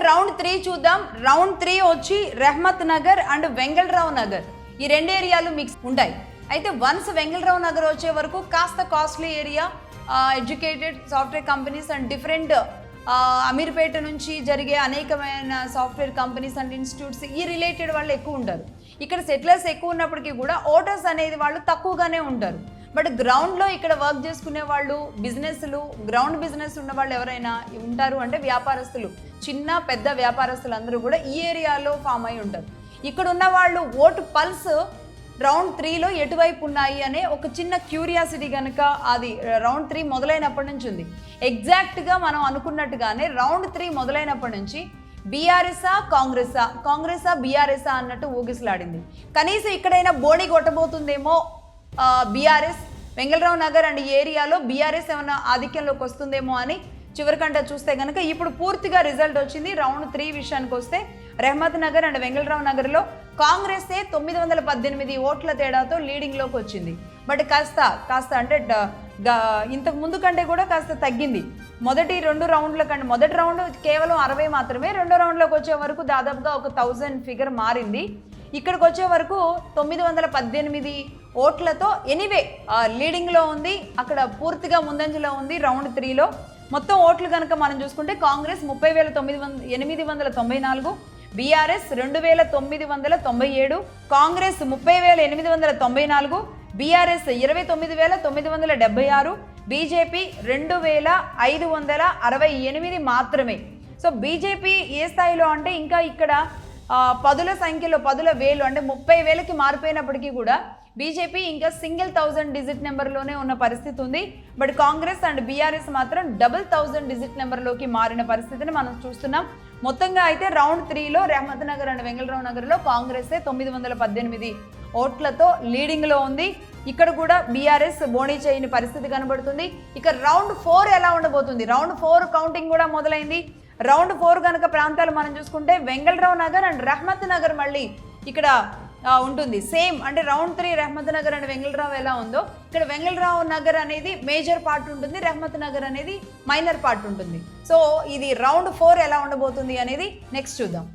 Round 3 చూద్దాం. Round 3 వచ్చి Rehmat Nagar and Vengala Rao Nagar, ఈ రెండు ఏరియాలు మిక్స్ ఉంటాయి. అయితే వన్స్ వెంగళరావు నగర్ వచ్చే వరకు కాస్త costly area, educated software companies and different Ameerpet నుంచి జరిగే అనేకమైన సాఫ్ట్వేర్ కంపెనీస్ అండ్ ఇన్స్టిట్యూట్స్ ఈ రిలేటెడ్ వాళ్ళు ఎక్కువ ఉంటారు. ఇక్కడ సెటిలర్స్ ఎక్కువ ఉన్నప్పటికీ కూడా ఓటర్స్ అనేది వాళ్ళు తక్కువగానే ఉంటారు. బట్ గ్రౌండ్లో ఇక్కడ వర్క్ చేసుకునే వాళ్ళు, బిజినెస్లు, గ్రౌండ్ బిజినెస్ ఉన్న వాళ్ళు ఎవరైనా ఉంటారు అంటే వ్యాపారస్తులు, చిన్న పెద్ద వ్యాపారస్తులు అందరూ కూడా ఈ ఏరియాలో ఫామ్ అయి ఉంటారు. ఇక్కడ ఉన్న వాళ్ళు ఓటు పల్స్ రౌండ్ 3లో ఎటువైపు ఉన్నాయి అనే ఒక చిన్న క్యూరియాసిటీ కనుక అది రౌండ్ 3 మొదలైనప్పటి నుంచి ఉంది. ఎగ్జాక్ట్గా మనం అనుకున్నట్టుగానే రౌండ్ 3 మొదలైనప్పటి నుంచి బీఆర్ఎస్ఆ కాంగ్రెసా బీఆర్ఎస్ఆ అన్నట్టు ఊగిసలాడింది. కనీసం ఇక్కడైనా బోణి కొట్టబోతుందేమో బీఆర్ఎస్, వెంగళరావు నగర్ అండ్ ఈ ఏరియాలో బీఆర్ఎస్ ఏమైనా ఆధిక్యంలోకి వస్తుందేమో అని చివరికంట చూస్తే కనుక ఇప్పుడు పూర్తిగా రిజల్ట్ వచ్చింది. రౌండ్ 3 విషయానికి వస్తే రెహ్మత్ నగర్ అండ్ వెంగళరావు నగర్లో కాంగ్రెసే 918 ఓట్ల తేడాతో లీడింగ్లోకి వచ్చింది. బట్ కాస్త అంటే ఇంతకు ముందు కంటే కూడా కాస్త తగ్గింది. మొదటి 2 రౌండ్ల కంటే మొదటి రౌండ్ కేవలం 60 మాత్రమే, రెండో రౌండ్లోకి వచ్చే వరకు దాదాపుగా ఒక 1000 ఫిగర్ మారింది. ఇక్కడికి వచ్చే వరకు 918 ఓట్లతో ఎనీవే లీడింగ్లో ఉంది, అక్కడ పూర్తిగా ముందంజలో ఉంది. రౌండ్ 3లో మొత్తం ఓట్లు కనుక మనం చూసుకుంటే Congress 30,894, BRS 2,997, Congress 30,894, BRS 29,976, BJP 2,568 మాత్రమే. సో బీజేపీ ఏ స్థాయిలో అంటే ఇంకా ఇక్కడ పదుల సంఖ్యలో, పదుల వేలు అంటే 30,000కి మారిపోయినప్పటికీ కూడా బీజేపీ ఇంకా సింగిల్ 1000 డిజిట్ నెంబర్లోనే ఉన్న పరిస్థితి ఉంది. బట్ కాంగ్రెస్ అండ్ బీఆర్ఎస్ మాత్రం 1000 డిజిట్ నెంబర్లోకి మారిన పరిస్థితిని మనం చూస్తున్నాం. మొత్తంగా అయితే రౌండ్ 3లో రెహ్మత్ నగర్ అండ్ వెంగళరావు నగర్లో కాంగ్రెసే 918 ఓట్లతో లీడింగ్లో ఉంది. ఇక్కడ కూడా బీఆర్ఎస్ బోణీ చేయని పరిస్థితి కనబడుతుంది. ఇక రౌండ్ 4 ఎలా ఉండబోతుంది? రౌండ్ 4 కౌంటింగ్ కూడా మొదలైంది. రౌండ్ 4 కనుక ప్రాంతాలు మనం చూసుకుంటే వెంగళరావు నగర్ అండ్ రెహ్మత్ నగర్ మళ్ళీ ఇక్కడ ఉంటుంది సేమ్. అంటే రౌండ్ 3 రెహ్మత్ నగర్ అండ్ వెంగళరావు ఎలా ఉందో ఇక్కడ వెంగళరావు నగర్ అనేది మేజర్ పార్ట్ ఉంటుంది, రెహ్మత్ నగర్ అనేది మైనర్ పార్ట్ ఉంటుంది. సో ఇది రౌండ్ 4 ఎలా ఉండబోతుంది అనేది నెక్స్ట్ చూద్దాం.